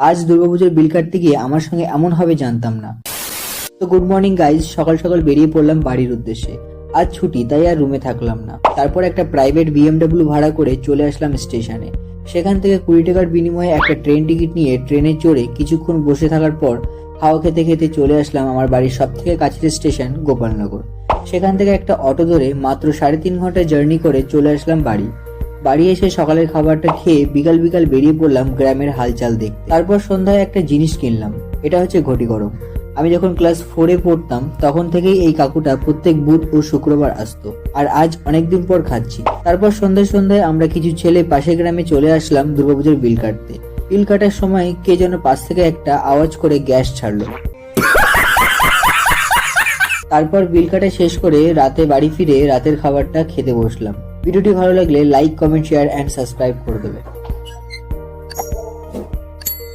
আজ দুর্গাপুজোর বিল কাটতে গিয়ে আমার সঙ্গে এমন হবে জানতাম না। তো গুড মর্নিং গাইজ, সকাল সকাল বেরিয়ে পড়লাম বাড়ির উদ্দেশ্যে। আজ ছুটি, তাই আর রুমে থাকলাম না। তারপর একটা প্রাইভেট BMW ভাড়া করে চলে আসলাম স্টেশনে। সেখান থেকে 20 টাকার বিনিময়ে একটা ট্রেন টিকিট নিয়ে ট্রেনে চড়ে কিছুক্ষণ বসে থাকার পর হাওয়া খেতে খেতে চলে আসলাম আমার বাড়ির সব থেকে কাছের স্টেশন গোপালনগর। সেখান থেকে একটা অটো ধরে মাত্র 3.5 ঘন্টা জার্নি করে চলে আসলাম বাড়ি এসে সকালের খাবারটা খেয়ে বিকাল বিকাল বেরিয়ে পড়লাম গ্রামের হালচাল দেখতে। তারপর সন্ধ্যায় একটা জিনিস কিনলাম, এটা হচ্ছে ঘটি গরম। আমি যখন ক্লাস 4-এ পড়তাম তখন থেকেই এই কাকুটা প্রত্যেক বুধ ও শুক্রবার আসতো, আর আজ অনেকদিন পর খাচ্ছি। তারপর সন্ধ্যায় আমরা কিছু ছেলে পাশের গ্রামে চলে আসলাম দুর্গাপুজোর বিল কাটতে। বিল কাটার সময় কে যেন পাশ থেকে একটা আওয়াজ করে গ্যাস ছাড়লো। তারপর বিল কাটা শেষ করে রাতে বাড়ি ফিরে রাতের খাবারটা খেতে বসলাম। ভিডিওটি ভালো লাগলে like, comment, share and subscribe করে দেবে।